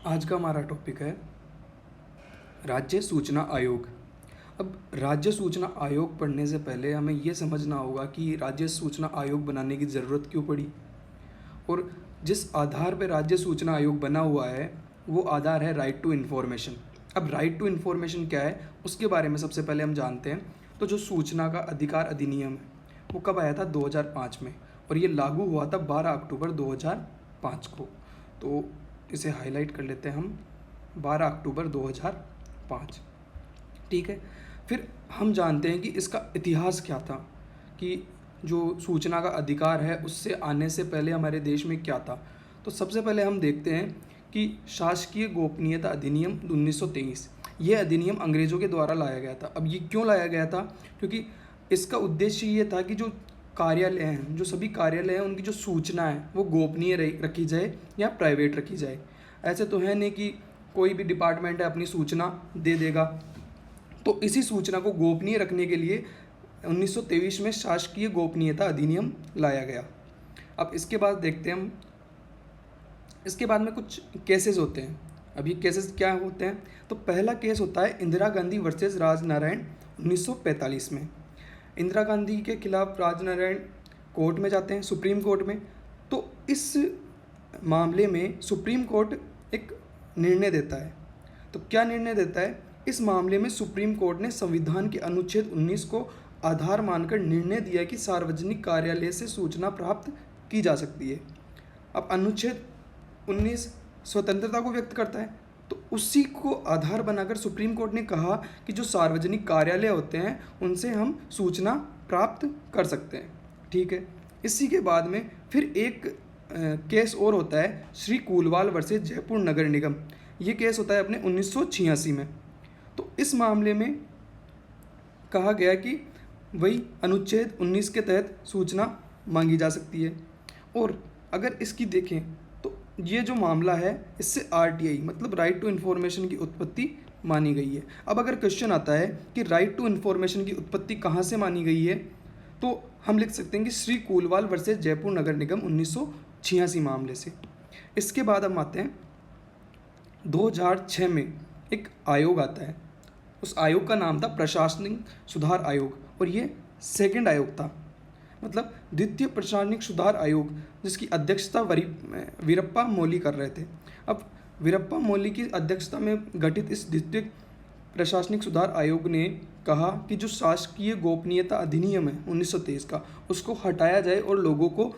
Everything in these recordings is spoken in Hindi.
आज का हमारा टॉपिक है राज्य सूचना आयोग। अब राज्य सूचना आयोग पढ़ने से पहले हमें ये समझना होगा कि राज्य सूचना आयोग बनाने की ज़रूरत क्यों पड़ी और जिस आधार पर राज्य सूचना आयोग बना हुआ है वो आधार है राइट टू इन्फॉर्मेशन। अब राइट टू इन्फॉर्मेशन क्या है उसके बारे में सबसे पहले हम जानते हैं। तो जो सूचना का अधिकार अधिनियम है वो कब आया था? 2005 में, और ये लागू हुआ था 12 अक्टूबर 2005 को। तो इसे हाईलाइट कर लेते हैं हम, 12 अक्टूबर 2005। ठीक है। फिर हम जानते हैं कि इसका इतिहास क्या था, कि जो सूचना का अधिकार है उससे आने से पहले हमारे देश में क्या था। तो सबसे पहले हम देखते हैं कि शासकीय गोपनीयता अधिनियम 1923, ये अधिनियम अंग्रेज़ों के द्वारा लाया गया था। अब ये क्यों लाया गया था? क्योंकि इसका उद्देश्य ये था कि जो कार्यालय हैं, जो सभी कार्यालय हैं, उनकी जो सूचना है वो गोपनीय रखी जाए या प्राइवेट रखी जाए। ऐसे तो है नहीं कि कोई भी डिपार्टमेंट है अपनी सूचना दे देगा। तो इसी सूचना को गोपनीय रखने के लिए 1923 में शासकीय गोपनीयता अधिनियम लाया गया। अब इसके बाद देखते हैं हम, इसके बाद में कुछ केसेस होते हैं। अब ये केसेस क्या होते हैं? तो पहला केस होता है इंदिरा गांधी वर्सेस राजनारायण 1945 में। इंदिरा गांधी के खिलाफ राजनारायण कोर्ट में जाते हैं, सुप्रीम कोर्ट में। तो इस मामले में सुप्रीम कोर्ट एक निर्णय देता है। तो क्या निर्णय देता है? इस मामले में सुप्रीम कोर्ट ने संविधान के अनुच्छेद 19 को आधार मानकर निर्णय दिया कि सार्वजनिक कार्यालय से सूचना प्राप्त की जा सकती है। अब अनुच्छेद 19 स्वतंत्रता को व्यक्त करता है, तो उसी को आधार बनाकर सुप्रीम कोर्ट ने कहा कि जो सार्वजनिक कार्यालय होते हैं उनसे हम सूचना प्राप्त कर सकते हैं। ठीक है। इसी के बाद में फिर एक केस और होता है, श्री कूलवाल वर्सेस जयपुर नगर निगम। ये केस होता है अपने 1986 में। तो इस मामले में कहा गया कि वही अनुच्छेद 19 के तहत सूचना मांगी जा सकती है। और अगर इसकी देखें तो ये जो मामला है इससे आरटीआई मतलब राइट टू इन्फॉर्मेशन की उत्पत्ति मानी गई है। अब अगर क्वेश्चन आता है कि राइट टू इन्फॉर्मेशन की उत्पत्ति कहाँ से मानी गई है, तो हम लिख सकते हैं कि श्री कूलवाल वर्सेस जयपुर नगर निगम 1986 मामले से। इसके बाद हम आते हैं 2006 में एक आयोग आता है। उस आयोग का नाम था प्रशासनिक सुधार आयोग, और ये सेकंड आयोग था, मतलब द्वितीय प्रशासनिक सुधार आयोग, जिसकी अध्यक्षता वीरप्पा मोइली कर रहे थे। अब वीरप्पा मोइली की अध्यक्षता में गठित इस द्वितीय प्रशासनिक सुधार आयोग ने कहा कि जो शासकीय गोपनीयता अधिनियम है 1923 का, उसको हटाया जाए और लोगों को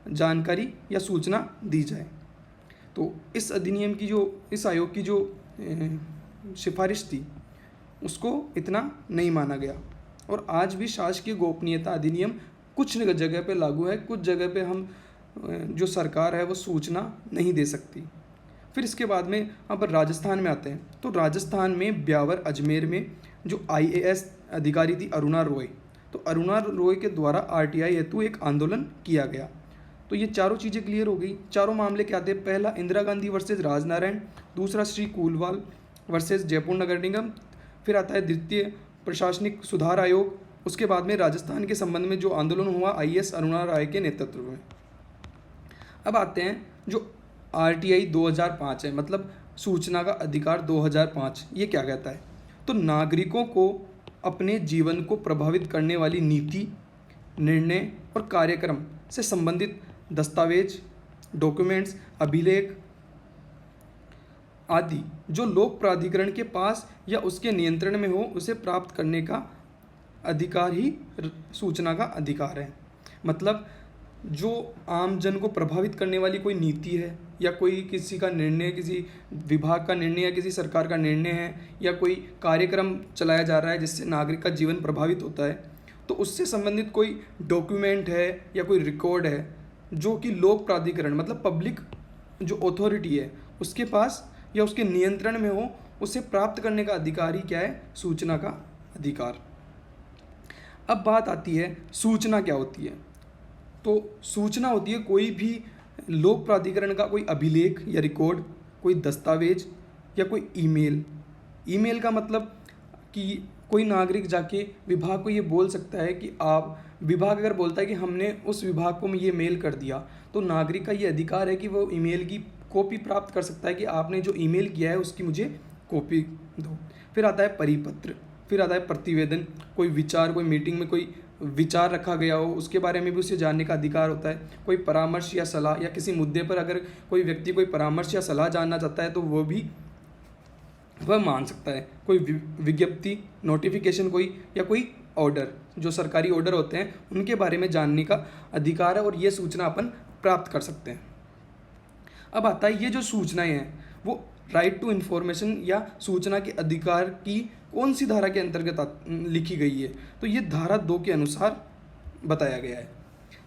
जानकारी या सूचना दी जाए। तो इस अधिनियम की इस आयोग की जो सिफारिश थी उसको इतना नहीं माना गया, और आज भी शासकीय गोपनीयता अधिनियम कुछ जगह पे लागू है, कुछ जगह पे हम जो सरकार है वो सूचना नहीं दे सकती। फिर इसके बाद में अब राजस्थान में आते हैं। तो राजस्थान में ब्यावर अजमेर में जो आईएएस अधिकारी थी अरुणा रॉय, तो अरुणा रॉय के द्वारा आरटीआई हेतु एक आंदोलन किया गया। तो ये चारों चीज़ें क्लियर हो गई। चारों मामले क्या थे? पहला इंदिरा गांधी वर्सेस राजनारायण, दूसरा श्री कूलवाल वर्सेस जयपुर नगर निगम, फिर आता है द्वितीय प्रशासनिक सुधार आयोग, उसके बाद में राजस्थान के संबंध में जो आंदोलन हुआ आईएएस अरुणा राय के नेतृत्व में। अब आते हैं जो आरटीआई 2005 है, मतलब सूचना का अधिकार 2005, ये क्या कहता है? तो नागरिकों को अपने जीवन को प्रभावित करने वाली नीति, निर्णय और कार्यक्रम से संबंधित दस्तावेज, डॉक्यूमेंट्स, अभिलेख आदि जो लोक प्राधिकरण के पास या उसके नियंत्रण में हो उसे प्राप्त करने का अधिकार ही सूचना का अधिकार है। मतलब जो आम जन को प्रभावित करने वाली कोई नीति है या कोई किसी का निर्णय, किसी विभाग का निर्णय या किसी सरकार का निर्णय है, या कोई कार्यक्रम चलाया जा रहा है जिससे नागरिक का जीवन प्रभावित होता है, तो उससे संबंधित कोई डॉक्यूमेंट है या कोई रिकॉर्ड है जो कि लोक प्राधिकरण मतलब पब्लिक जो अथॉरिटी है उसके पास या उसके नियंत्रण में हो, उसे प्राप्त करने का अधिकार ही क्या है? सूचना का अधिकार। अब बात आती है सूचना क्या होती है। तो सूचना होती है कोई भी लोक प्राधिकरण का कोई अभिलेख या रिकॉर्ड, कोई दस्तावेज या कोई ईमेल। ईमेल का मतलब कि कोई नागरिक जाके विभाग को ये बोल सकता है कि आप, विभाग अगर बोलता है कि हमने उस विभाग को ये मेल कर दिया, तो नागरिक का ये अधिकार है कि वो ईमेल की कॉपी प्राप्त कर सकता है कि आपने जो ईमेल किया है उसकी मुझे कॉपी दो। फिर आता है परिपत्र, फिर आता है प्रतिवेदन, कोई विचार, कोई मीटिंग में कोई विचार रखा गया हो उसके बारे में भी उसे जानने का अधिकार होता है। कोई परामर्श या सलाह, या किसी मुद्दे पर अगर कोई व्यक्ति कोई परामर्श या सलाह जानना चाहता है तो वो भी वह मांग सकता है। कोई विज्ञप्ति, नोटिफिकेशन कोई, या कोई ऑर्डर, जो सरकारी ऑर्डर होते हैं उनके बारे में जानने का अधिकार है, और ये सूचना अपन प्राप्त कर सकते हैं। अब आता है ये जो सूचनाएं हैं वो राइट टू इन्फॉर्मेशन या सूचना के अधिकार की कौन सी धारा के अंतर्गत लिखी गई है, तो ये धारा 2 के अनुसार बताया गया है।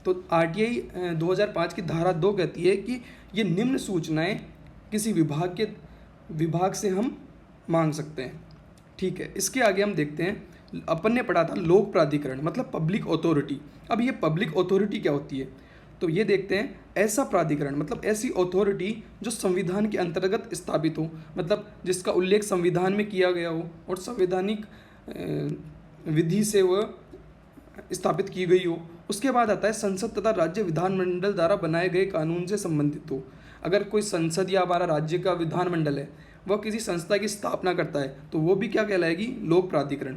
तो RTI 2005 की धारा 2 कहती है कि ये निम्न सूचनाएं किसी विभाग से हम मांग सकते हैं। ठीक है, इसके आगे हम देखते हैं, अपन ने पढ़ा था लोक प्राधिकरण मतलब पब्लिक अथॉरिटी। अब ये पब्लिक अथॉरिटी क्या होती है, तो ये देखते हैं, ऐसा प्राधिकरण मतलब ऐसी अथॉरिटी जो संविधान के अंतर्गत स्थापित हो, मतलब जिसका उल्लेख संविधान में किया गया हो और संवैधानिक विधि से वह स्थापित की गई हो। उसके बाद आता है संसद तथा राज्य विधानमंडल द्वारा बनाए गए कानून से संबंधित हो। अगर कोई संसद या हमारा राज्य का विधानमंडल है वह किसी संस्था की स्थापना करता है तो वो भी क्या कहलाएगी, लोक प्राधिकरण।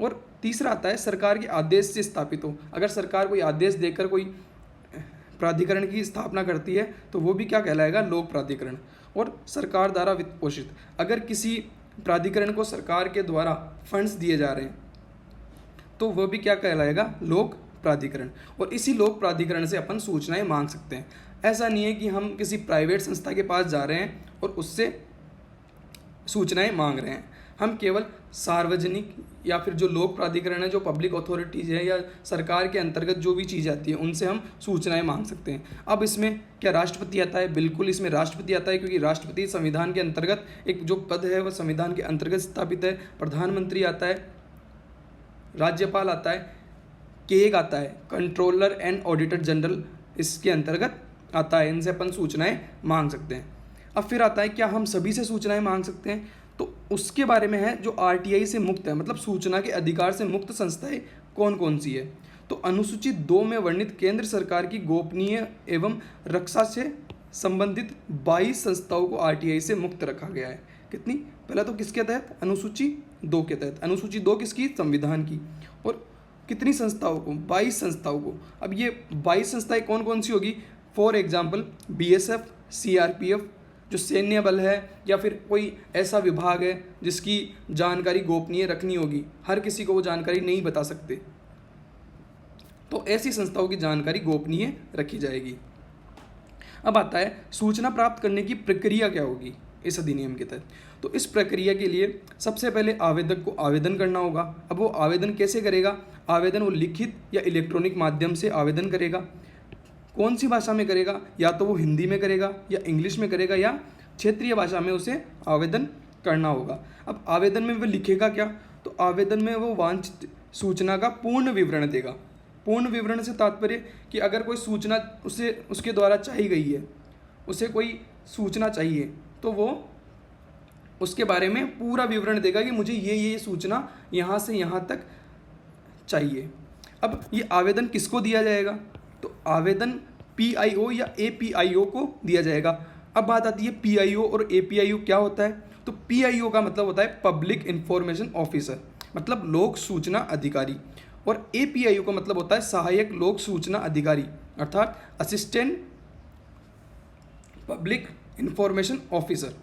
और तीसरा आता है सरकार के आदेश से स्थापित हो। अगर सरकार कोई आदेश देकर कोई प्राधिकरण की स्थापना करती है तो वो भी क्या कहलाएगा, लोक प्राधिकरण। और सरकार द्वारा वित्त पोषित, अगर किसी प्राधिकरण को सरकार के द्वारा फंड्स दिए जा रहे हैं तो वह भी क्या कहलाएगा, लोक प्राधिकरण। और इसी लोक प्राधिकरण से अपन सूचनाएं मांग सकते हैं। ऐसा नहीं है कि हम किसी प्राइवेट संस्था के पास जा रहे हैं और उससे सूचनाएं मांग रहे हैं। हम केवल सार्वजनिक या फिर जो लोक प्राधिकरण है, जो पब्लिक अथॉरिटीज़ है या सरकार के अंतर्गत जो भी चीज़ आती है उनसे हम सूचनाएं मांग सकते हैं। अब इसमें क्या राष्ट्रपति आता है, बिल्कुल इसमें राष्ट्रपति आता है, क्योंकि राष्ट्रपति संविधान के अंतर्गत एक जो पद है वह संविधान के अंतर्गत स्थापित है। प्रधानमंत्री आता है, राज्यपाल आता है, केग आता है, कंट्रोलर एंड ऑडिटर जनरल इसके अंतर्गत आता है। इनसे अपन सूचनाएं मांग सकते हैं। अब फिर आता है क्या हम सभी से सूचनाएं मांग सकते हैं, तो उसके बारे में है जो RTI से मुक्त है, मतलब सूचना के अधिकार से मुक्त संस्थाएं कौन कौन सी है। तो अनुसूची 2 में वर्णित केंद्र सरकार की गोपनीय एवं रक्षा से संबंधित 22 संस्थाओं को RTI से मुक्त रखा गया है। कितनी, पहला तो किसके तहत, अनुसूची 2 के तहत। अनुसूची 2 किसकी, संविधान की। और कितनी संस्थाओं को, 22 संस्थाओं को। अब ये 22 संस्थाएं कौन कौन सी होगी, फॉर एग्जाम्पल BSF, CRPF जो सैन्य बल है, या फिर कोई ऐसा विभाग है जिसकी जानकारी गोपनीय रखनी होगी, हर किसी को वो जानकारी नहीं बता सकते, तो ऐसी संस्थाओं की जानकारी गोपनीय रखी जाएगी। अब आता है सूचना प्राप्त करने की प्रक्रिया क्या होगी इस अधिनियम के तहत। तो इस प्रक्रिया के लिए सबसे पहले आवेदक को आवेदन करना होगा। अब वो आवेदन कैसे करेगा, आवेदन वो लिखित या इलेक्ट्रॉनिक माध्यम से आवेदन करेगा। कौन सी भाषा में करेगा, या तो वो हिंदी में करेगा या इंग्लिश में करेगा या क्षेत्रीय भाषा में उसे आवेदन करना होगा। अब आवेदन में वो लिखेगा क्या, तो आवेदन में वो वांछित सूचना का पूर्ण विवरण देगा। पूर्ण विवरण से तात्पर्य कि अगर कोई सूचना उसे उसके द्वारा चाही गई है, उसे कोई सूचना चाहिए, तो वो उसके बारे में पूरा विवरण देगा कि मुझे ये सूचना यहाँ से यहाँ तक चाहिए। अब ये आवेदन किसको दिया जाएगा, तो आवेदन PIO या APIO को दिया जाएगा। अब बात आती है PIO और APIO क्या होता है। तो PIO का मतलब होता है पब्लिक इंफॉर्मेशन ऑफिसर, मतलब लोक सूचना अधिकारी, और APIO का मतलब होता है सहायक लोक सूचना अधिकारी, अर्थात असिस्टेंट पब्लिक इंफॉर्मेशन ऑफिसर।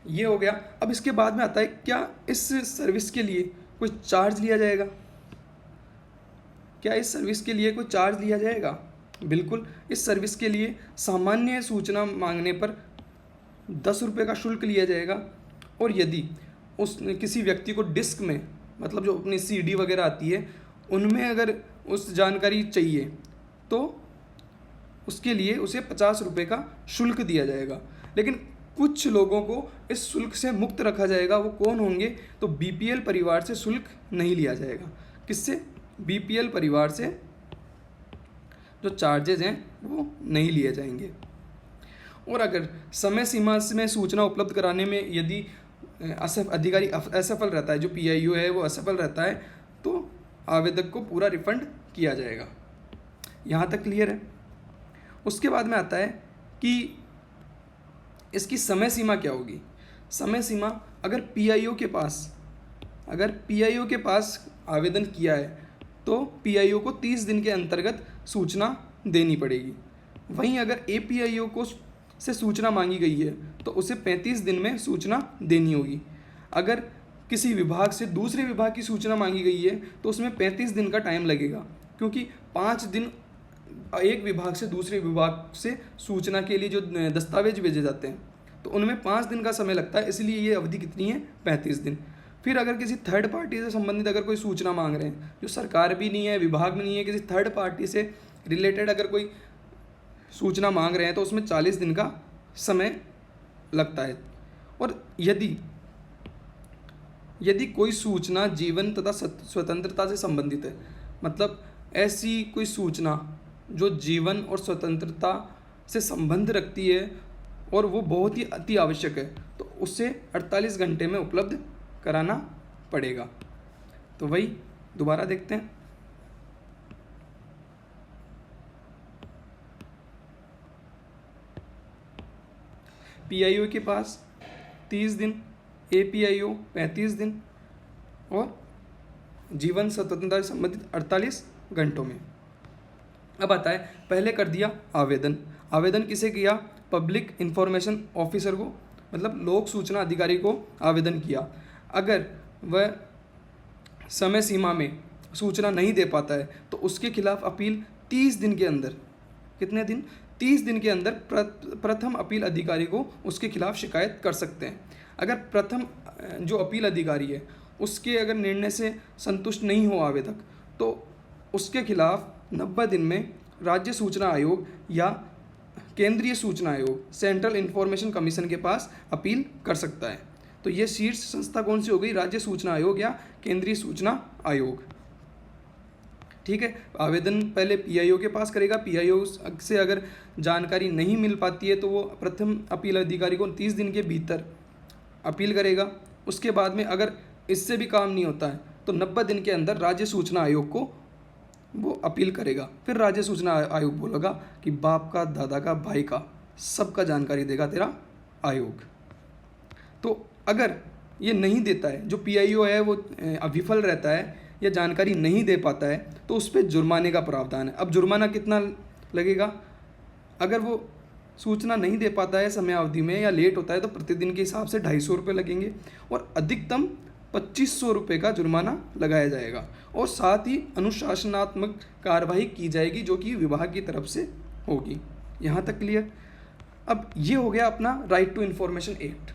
ये हो गया। अब इसके बाद में आता है क्या इस सर्विस के लिए कोई चार्ज लिया जाएगा, क्या इस सर्विस के लिए कोई चार्ज लिया जाएगा, बिल्कुल। इस सर्विस के लिए सामान्य सूचना मांगने पर 10 रुपये का शुल्क लिया जाएगा, और यदि उस किसी व्यक्ति को डिस्क में, मतलब जो अपनी CD वगैरह आती है उनमें अगर उस जानकारी चाहिए तो उसके लिए उसे 50 रुपये का शुल्क दिया जाएगा। लेकिन कुछ लोगों को इस शुल्क से मुक्त रखा जाएगा। वो कौन होंगे, तो BPL परिवार से शुल्क नहीं लिया जाएगा। किससे, BPL परिवार से जो चार्जेज हैं वो नहीं लिए जाएंगे। और अगर समय सीमा में सूचना उपलब्ध कराने में यदि अधिकारी असफल रहता है, जो PIO है वो असफल रहता है, तो आवेदक को पूरा रिफंड किया जाएगा। यहाँ तक क्लियर है। उसके बाद में आता है कि इसकी समय सीमा क्या होगी। समय सीमा, अगर पीआईओ के पास आवेदन किया है तो पीआईओ को 30 दिन के अंतर्गत सूचना देनी पड़ेगी। वहीं अगर एपीआईओ को से सूचना मांगी गई है तो उसे 35 दिन में सूचना देनी होगी। अगर किसी विभाग से दूसरे विभाग की सूचना मांगी गई है तो उसमें 35 दिन का टाइम लगेगा, क्योंकि 5 दिन एक विभाग से दूसरे विभाग से सूचना के लिए जो दस्तावेज भेजे जाते हैं तो उनमें 5 दिन का समय लगता है, इसलिए ये अवधि कितनी है, 35 दिन। फिर अगर किसी थर्ड पार्टी से संबंधित अगर कोई सूचना मांग रहे हैं, जो सरकार भी नहीं है, विभाग भी नहीं है, किसी थर्ड पार्टी से रिलेटेड अगर कोई सूचना मांग रहे हैं तो उसमें 40 दिन का समय लगता है। और यदि कोई सूचना जीवन तथा स्वतंत्रता से संबंधित है, मतलब ऐसी कोई सूचना जो जीवन और स्वतंत्रता से संबंध रखती है और वो बहुत ही अति आवश्यक है, तो उसे 48 घंटे में उपलब्ध कराना पड़ेगा। तो वही दोबारा देखते हैं। पीआईओ के पास 30 दिन, एपीआईओ 35 दिन और जीवन स्वतंत्रता से संबंधित 48 घंटों में। अब आता है, पहले कर दिया आवेदन किसे किया, पब्लिक इंफॉर्मेशन ऑफिसर को, मतलब लोक सूचना अधिकारी को आवेदन किया। अगर वह समय सीमा में सूचना नहीं दे पाता है तो उसके खिलाफ अपील 30 दिन के अंदर, कितने दिन, 30 दिन के अंदर प्रथम अपील अधिकारी को उसके खिलाफ शिकायत कर सकते हैं। अगर प्रथम जो अपील अधिकारी है उसके अगर निर्णय से संतुष्ट नहीं हो आवेदक तो उसके खिलाफ 90 दिन में राज्य सूचना आयोग या केंद्रीय सूचना आयोग, सेंट्रल इंफॉर्मेशन कमीशन के पास अपील कर सकता है। तो ये शीर्ष संस्था कौन सी हो गई, राज्य सूचना आयोग या केंद्रीय सूचना आयोग। ठीक है, आवेदन पहले पीआईओ के पास करेगा, पीआईओ से अगर जानकारी नहीं मिल पाती है तो वो प्रथम अपील अधिकारी को 30 दिन के भीतर अपील करेगा। उसके बाद में अगर इससे भी काम नहीं होता है तो 90 दिन के अंदर राज्य सूचना आयोग को वो अपील करेगा। फिर राज्य सूचना आयोग बोलेगा कि बाप का, दादा का, भाई का, सबका जानकारी देगा तेरा आयोग। तो अगर ये नहीं देता है, जो पीआईओ है वो विफल रहता है या जानकारी नहीं दे पाता है तो उस पर जुर्माने का प्रावधान है। अब जुर्माना कितना लगेगा, अगर वो सूचना नहीं दे पाता है समय अवधि में या लेट होता है तो प्रतिदिन के हिसाब से 250 रुपये लगेंगे और अधिकतम 2500 रुपये का जुर्माना लगाया जाएगा। और साथ ही अनुशासनात्मक कार्रवाई की जाएगी जो कि विभाग की तरफ से होगी। यहाँ तक क्लियर। अब ये हो गया अपना राइट टू इन्फॉर्मेशन एक्ट।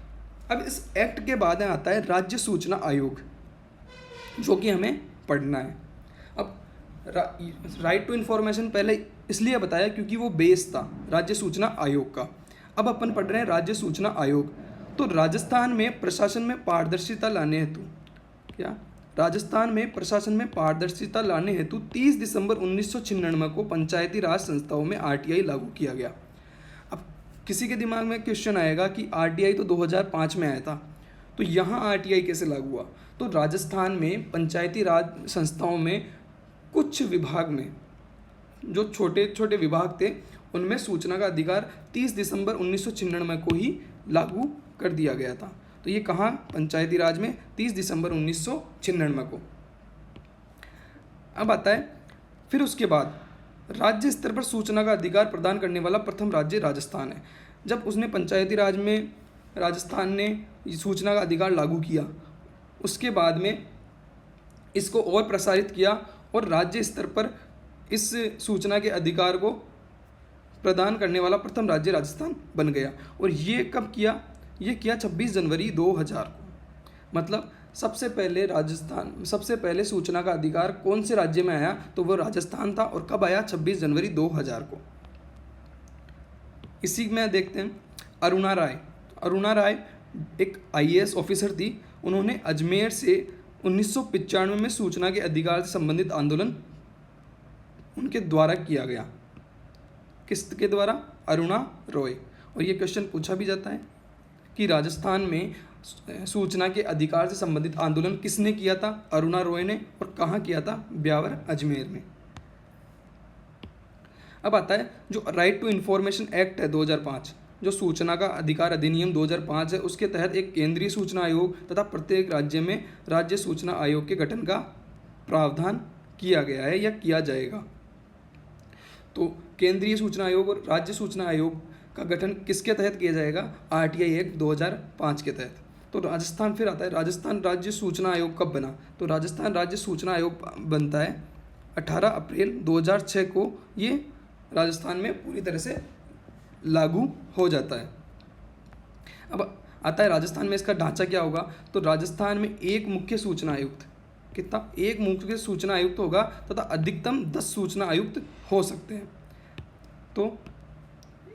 अब इस एक्ट के बाद आता है राज्य सूचना आयोग, जो कि हमें पढ़ना है। अब राइट टू इन्फॉर्मेशन पहले इसलिए बताया क्योंकि वो बेस था राज्य सूचना आयोग का। अब अपन पढ़ रहे हैं राज्य सूचना आयोग। तो राजस्थान में प्रशासन में पारदर्शिता लाने हेतु राजस्थान में प्रशासन में पारदर्शिता लाने हेतु 30 दिसंबर 1996 को पंचायती राज संस्थाओं में आरटीआई लागू किया गया। अब किसी के दिमाग में क्वेश्चन आएगा कि आरटीआई तो 2005 में आया था, तो यहाँ आरटीआई कैसे लागू हुआ। तो राजस्थान में पंचायती राज संस्थाओं में कुछ विभाग में, जो छोटे छोटे विभाग थे, उनमें सूचना का अधिकार 30 दिसंबर 1996 को ही लागू कर दिया गया था। तो ये कहाँ, पंचायती राज में 30 दिसंबर 1996 को। अब आता है, फिर उसके बाद राज्य स्तर पर सूचना का अधिकार प्रदान करने वाला प्रथम राज्य राजस्थान है। जब उसने पंचायती राज में राजस्थान ने सूचना का अधिकार लागू किया, उसके बाद में इसको और प्रसारित किया और राज्य स्तर पर इस सूचना के अधिकार को प्रदान करने वाला प्रथम राज्य राजस्थान बन गया। और ये कब किया, ये किया 26 जनवरी 2000 को। मतलब सबसे पहले सूचना का अधिकार कौन से राज्य में आया, तो वो राजस्थान था। और कब आया, 26 जनवरी 2000 को। इसी में देखते हैं अरुणा राय एक आईएएस ऑफिसर थी। उन्होंने अजमेर से 1995 में सूचना के अधिकार से संबंधित आंदोलन उनके द्वारा किया गया। किसके द्वारा, अरुणा रॉय। और ये क्वेश्चन पूछा भी जाता है कि राजस्थान में सूचना के अधिकार से संबंधित आंदोलन किसने किया था, अरुणा रॉय ने। और कहाँ किया था, ब्यावर, अजमेर में। अब आता है जो राइट टू इन्फॉर्मेशन एक्ट है 2005, जो सूचना का अधिकार अधिनियम 2005 है, उसके तहत एक केंद्रीय सूचना आयोग तथा प्रत्येक राज्य में राज्य सूचना आयोग के गठन का प्रावधान किया गया है या किया जाएगा। तो केंद्रीय सूचना आयोग और राज्य सूचना आयोग का गठन किसके तहत किया जाएगा? आरटीआई एक्ट 2005 के तहत। तो राजस्थान फिर आता है, राजस्थान राज्य सूचना आयोग कब बना? तो राजस्थान राज्य सूचना आयोग बनता है 18 अप्रैल 2006 को, ये राजस्थान में पूरी तरह से लागू हो जाता है। अब आता है राजस्थान में इसका ढांचा क्या होगा? तो राजस्थान में एक मुख्य सूचना आयुक्त, कितना? एक मुख्य सूचना आयुक्त होगा तथा अधिकतम 10 सूचना आयुक्त हो सकते हैं। तो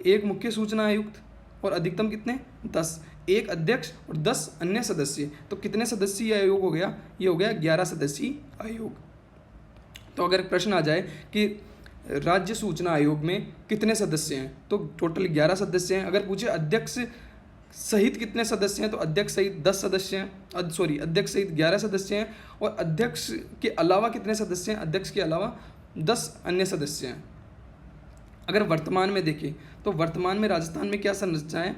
एक मुख्य सूचना आयुक्त और अधिकतम कितने? 10, एक अध्यक्ष और 10 अन्य सदस्य। तो कितने सदस्यीय आयोग हो गया? ये हो गया 11 सदस्यीय आयोग। तो अगर प्रश्न आ जाए कि राज्य सूचना आयोग में कितने सदस्य हैं, तो टोटल 11 सदस्य हैं। अगर पूछे अध्यक्ष सहित कितने सदस्य हैं, तो अध्यक्ष सहित 10 सदस्य हैं, अध्यक्ष सहित 11 सदस्य हैं। और अध्यक्ष के अलावा कितने सदस्य हैं? अध्यक्ष के अलावा 10 अन्य सदस्य हैं। अगर वर्तमान में देखें तो वर्तमान में राजस्थान में क्या संरचना है?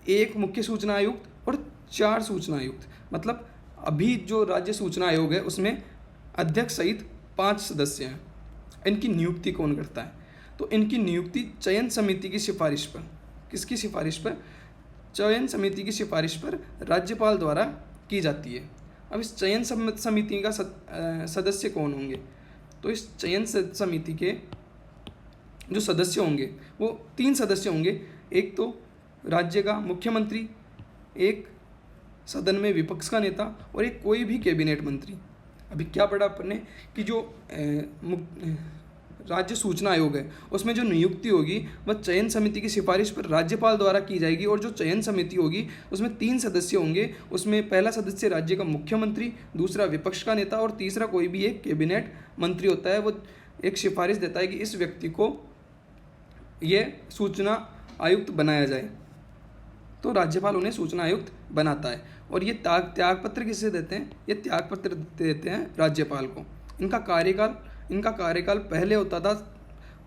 एक मुख्य सूचना आयुक्त और 4 सूचना आयुक्त। मतलब अभी जो राज्य सूचना आयोग है उसमें अध्यक्ष सहित 5 सदस्य हैं। इनकी नियुक्ति कौन करता है? तो इनकी नियुक्ति चयन समिति की सिफारिश पर, किसकी सिफारिश पर? चयन समिति की सिफारिश पर राज्यपाल द्वारा की जाती है। अब इस चयन समिति का सदस्य कौन होंगे? तो इस चयन समिति के जो सदस्य होंगे वो 3 सदस्य होंगे। एक तो राज्य का मुख्यमंत्री, एक सदन में विपक्ष का नेता और एक कोई भी कैबिनेट मंत्री। अभी क्या पढ़ा अपन ने कि जो राज्य सूचना आयोग है उसमें जो नियुक्ति होगी वह चयन समिति की सिफारिश पर राज्यपाल द्वारा की जाएगी। और जो चयन समिति होगी उसमें 3 सदस्य होंगे। उसमें पहला सदस्य राज्य का मुख्यमंत्री, दूसरा विपक्ष का नेता और तीसरा कोई भी एक कैबिनेट मंत्री होता है। वो एक सिफारिश देता है कि इस व्यक्ति को ये सूचना आयुक्त बनाया जाए, तो राज्यपाल उन्हें सूचना आयुक्त बनाता है। और ये त्यागपत्र किसे देते हैं? ये त्यागपत्र देते हैं राज्यपाल को। इनका कार्यकाल पहले होता था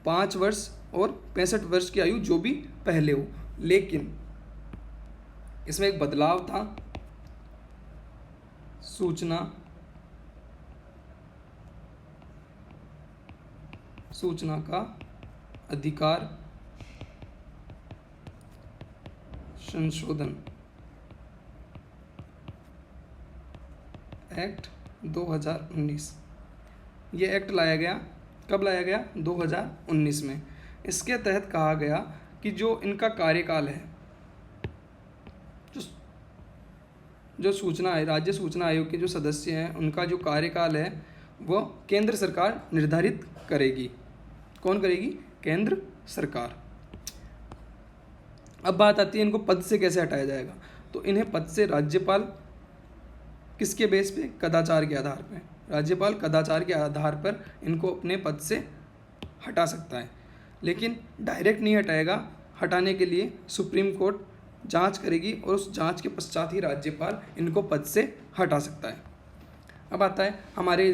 5 वर्ष और 65 वर्ष की आयु, जो भी पहले हो। लेकिन इसमें एक बदलाव था, सूचना का अधिकार संशोधन एक्ट 2019। ये एक्ट लाया गया, कब लाया गया? 2019 में। इसके तहत कहा गया कि जो इनका कार्यकाल है, जो राज्य सूचना आयोग के जो सदस्य हैं उनका जो कार्यकाल है वो केंद्र सरकार निर्धारित करेगी। कौन करेगी? केंद्र सरकार। अब बात आती है इनको पद से कैसे हटाया जाएगा। तो इन्हें पद से राज्यपाल किसके बेस पे? कदाचार के आधार पर। राज्यपाल कदाचार के आधार पर इनको अपने पद से हटा सकता है, लेकिन डायरेक्ट नहीं हटाएगा। हटाने के लिए सुप्रीम कोर्ट जांच करेगी और उस जांच के पश्चात ही राज्यपाल इनको पद से हटा सकता है। अब आता है हमारे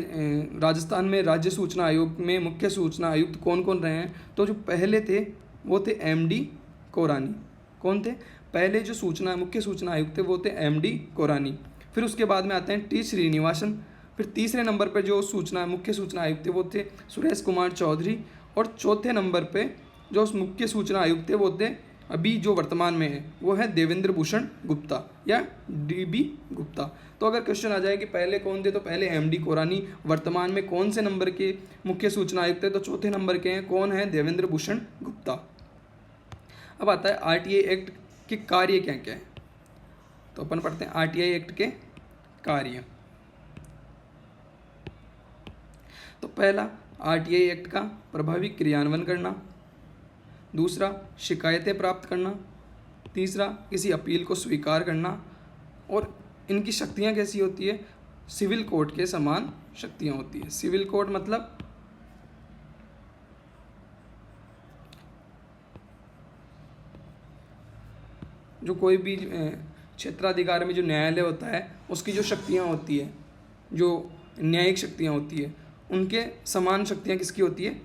राजस्थान में राज्य सूचना आयोग में मुख्य सूचना आयुक्त कौन कौन रहे हैं। तो जो पहले थे वो थे MD कोरानी। कौन थे? पहले जो मुख्य सूचना आयुक्त थे वो थे MD कोरानी। फिर उसके बाद में आते हैं T श्रीनिवासन। फिर तीसरे नंबर पर जो मुख्य सूचना आयुक्त थे वो थे सुरेश कुमार चौधरी। और चौथे नंबर पे जो मुख्य सूचना आयुक्त थे वो थे, अभी जो वर्तमान में है, वो है देवेंद्र भूषण गुप्ता या DB गुप्ता। तो अगर क्वेश्चन आ जाए कि पहले कौन थे, तो पहले MD कोरानी। वर्तमान में कौन से नंबर के मुख्य सूचना आयुक्त है? तो चौथे नंबर के हैं। कौन है? देवेंद्र भूषण गुप्ता। अब आता है RTI एक्ट के कार्य क्या क्या है। तो अपन पढ़ते हैं RTI एक्ट के कार्य। तो पहला, RTI एक्ट का प्रभावी क्रियान्वयन करना। दूसरा, शिकायतें प्राप्त करना। तीसरा, किसी अपील को स्वीकार करना। और इनकी शक्तियाँ कैसी होती है? सिविल कोर्ट के समान शक्तियाँ होती है। सिविल कोर्ट मतलब जो कोई भी क्षेत्राधिकार में जो न्यायालय होता है उसकी जो शक्तियाँ होती है, जो न्यायिक शक्तियाँ होती है, उनके समान शक्तियाँ किसकी होती है?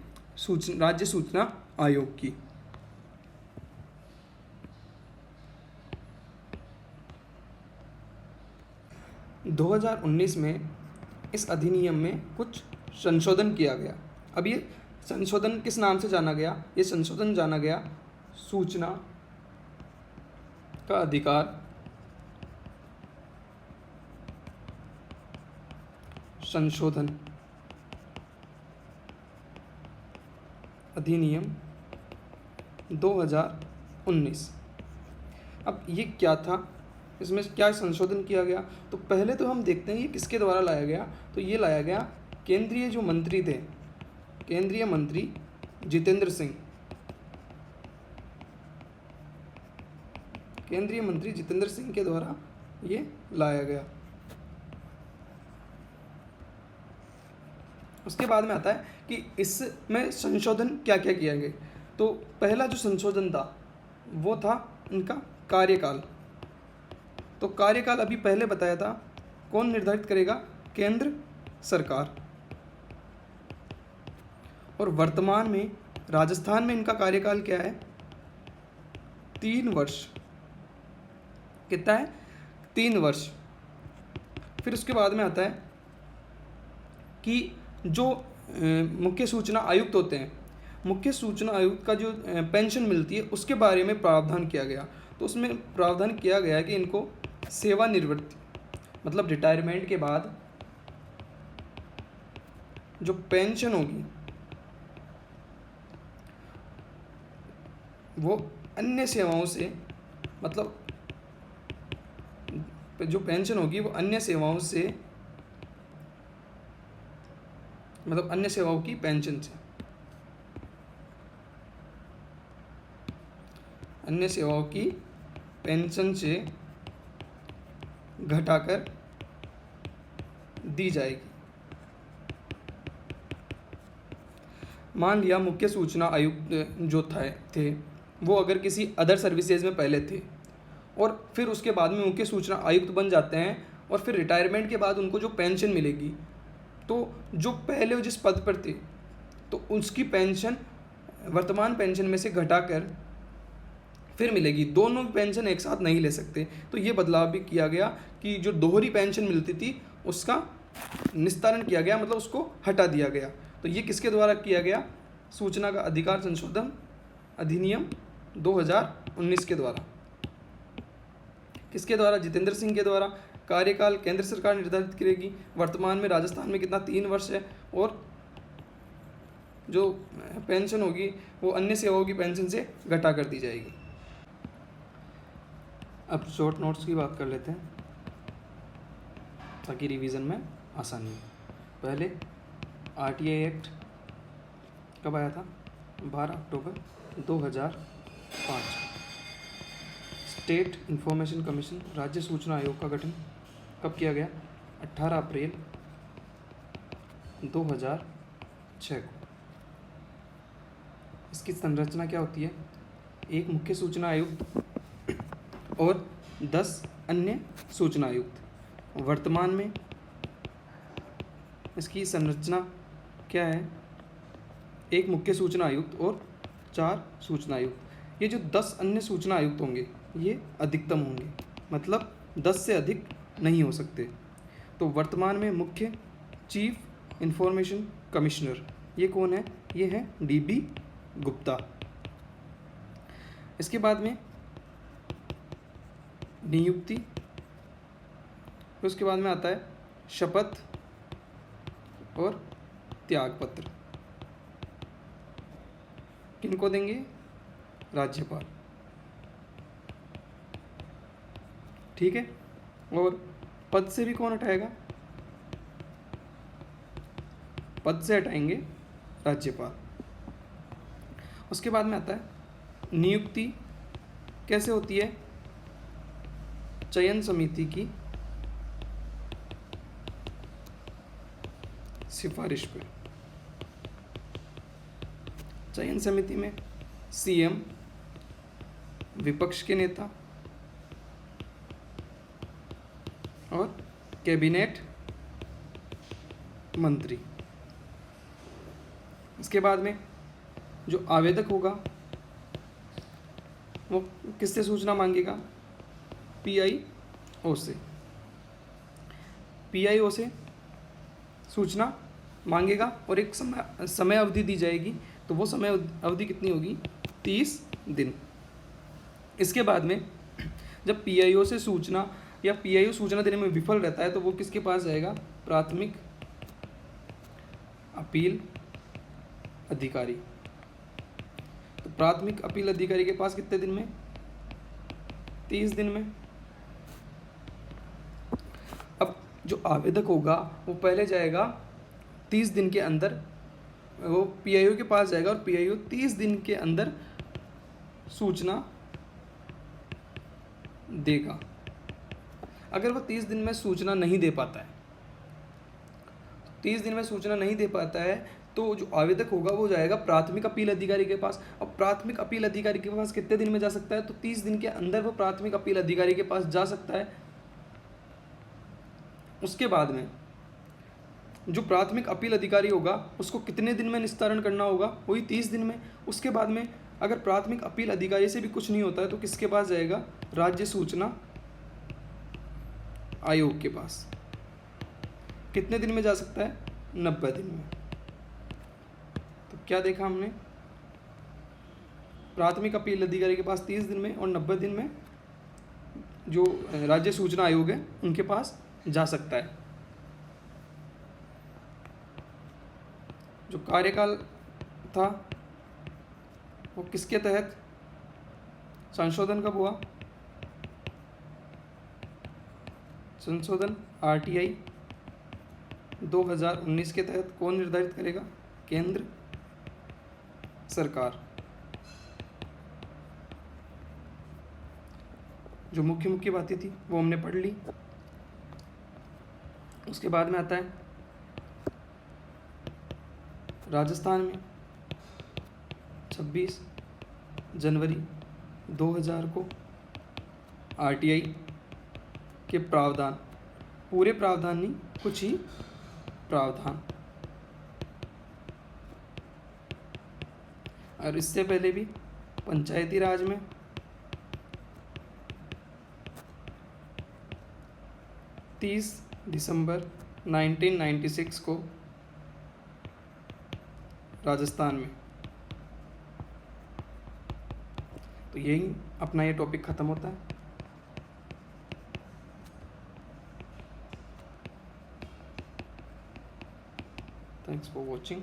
राज्य सूचना आयोग की। दो 2019 में इस अधिनियम में कुछ संशोधन किया गया। अब ये संशोधन किस नाम से जाना गया? ये संशोधन जाना गया सूचना का अधिकार संशोधन अधिनियम 2019। अब ये क्या था, इसमें क्या संशोधन किया गया? तो पहले तो हम देखते हैं ये किसके द्वारा लाया गया। तो ये लाया गया केंद्रीय जो मंत्री थे, केंद्रीय मंत्री जितेंद्र सिंह, केंद्रीय मंत्री जितेंद्र सिंह के द्वारा ये लाया गया। उसके बाद में आता है कि इसमें संशोधन क्या क्या किया गया। तो पहला जो संशोधन था वो था इनका कार्यकाल। तो कार्यकाल अभी पहले बताया था, कौन निर्धारित करेगा? केंद्र सरकार। और वर्तमान में राजस्थान में इनका कार्यकाल क्या है? 3 वर्ष। कितना है? 3 वर्ष। फिर उसके बाद में आता है कि जो मुख्य सूचना आयुक्त होते हैं, मुख्य सूचना आयुक्त का जो पेंशन मिलती है उसके बारे में प्रावधान किया गया। तो उसमें प्रावधान किया गया कि इनको सेवानिवृत्ति मतलब रिटायरमेंट के बाद जो पेंशन होगी वो अन्य सेवाओं से, मतलब जो पेंशन होगी वो अन्य सेवाओं से, मतलब अन्य सेवाओं की पेंशन से, अन्य सेवाओं की पेंशन से घटाकर दी जाएगी। मान लिया मुख्य सूचना आयुक्त जो थे वो अगर किसी अदर सर्विसेज में पहले थे और फिर उसके बाद में मुख्य सूचना आयुक्त बन जाते हैं और फिर रिटायरमेंट के बाद उनको जो पेंशन मिलेगी, तो जो पहले जिस पद पर थे तो उसकी पेंशन वर्तमान पेंशन में से घटाकर फिर मिलेगी। दोनों पेंशन एक साथ नहीं ले सकते। तो ये बदलाव भी किया गया कि जो दोहरी पेंशन मिलती थी उसका निस्तारण किया गया, मतलब उसको हटा दिया गया। तो ये किसके द्वारा किया गया? सूचना का अधिकार संशोधन अधिनियम 2019 के द्वारा। किसके द्वारा? जितेंद्र सिंह के द्वारा। कार्यकाल केंद्र सरकार निर्धारित करेगी। वर्तमान में राजस्थान में कितना? 3 वर्ष है। और जो पेंशन होगी वो अन्य सेवाओं की पेंशन से घटा कर दी जाएगी। अब शॉर्ट नोट्स की बात कर लेते हैं ताकि रिवीजन में आसानी हो। पहले आरटीआई एक्ट कब आया था? 12 अक्टूबर 2005। स्टेट इंफॉर्मेशन कमीशन राज्य सूचना आयोग का गठन कब किया गया? 18 अप्रैल 2006 को। इसकी संरचना क्या होती है? एक मुख्य सूचना आयुक्त और 10 अन्य सूचना आयुक्त। वर्तमान में इसकी संरचना क्या है? एक मुख्य सूचना आयुक्त और 4 सूचना आयुक्त। ये जो 10 अन्य सूचना आयुक्त होंगे ये अधिकतम होंगे, मतलब 10 से अधिक नहीं हो सकते। तो वर्तमान में मुख्य चीफ इंफॉर्मेशन कमिश्नर ये कौन है? ये है डीबी गुप्ता। इसके बाद में नियुक्ति, उसके बाद में आता है शपथ और त्यागपत्र। किनको देंगे? राज्यपाल। ठीक है। और पद से भी कौन हटाएगा? पद से हटाएंगे राज्यपाल। उसके बाद में आता है नियुक्ति कैसे होती है? चयन समिति की सिफारिश पे। चयन समिति में सीएम, विपक्ष के नेता और कैबिनेट मंत्री। इसके बाद में जो आवेदक होगा वो किससे सूचना मांगेगा? पीआईओ से। पीआईओ से सूचना मांगेगा और एक समय अवधि दी जाएगी। तो वो समय अवधि कितनी होगी? 30 दिन। इसके बाद में जब पीआईओ से सूचना या पीआईओ सूचना देने में विफल रहता है तो वो किसके पास जाएगा? प्राथमिक अपील अधिकारी। तो प्राथमिक अपील अधिकारी के पास कितने दिन में? 30 दिन में। अब जो आवेदक होगा वो पहले जाएगा 30 दिन के अंदर, वो पीआईओ के पास जाएगा और पीआईओ 30 दिन के अंदर सूचना देगा। अगर वो 30 दिन में सूचना नहीं दे पाता है, 30 दिन में सूचना नहीं दे पाता है तो जो आवेदक होगा वो जाएगा प्राथमिक अपील अधिकारी के पास। अब प्राथमिक अपील अधिकारी के पास कितने दिन में जा सकता है? तो 30 दिन के अंदर वो प्राथमिक अपील अधिकारी के पास जा सकता है। उसके बाद में जो प्राथमिक अपील अधिकारी होगा उसको कितने दिन में निस्तारण करना होगा? वही 30 दिन में। उसके बाद में अगर प्राथमिक अपील अधिकारी से भी कुछ नहीं होता है तो किसके पास जाएगा? राज्य सूचना आयोग के पास। कितने दिन में जा सकता है? 90 दिन में। तो क्या देखा हमने? प्राथमिक अपील अधिकारी के पास 30 दिन में और 90 दिन में जो राज्य सूचना आयोग है उनके पास जा सकता है। जो कार्यकाल था वो किसके तहत संशोधन कब हुआ? संशोधन आरटीआई 2019 के तहत। कौन निर्धारित करेगा? केंद्र सरकार। जो मुख्य मुख्य बातें थी वो हमने पढ़ ली। उसके बाद में आता है राजस्थान में 26 जनवरी 2000 को आरटीआई के प्रावधान, पूरे प्रावधान नहीं, कुछ ही प्रावधान, और इससे पहले भी पंचायती राज में 30 दिसंबर 1996 को राजस्थान में। तो यही अपना ये टॉपिक ख़त्म होता है। Thanks for watching.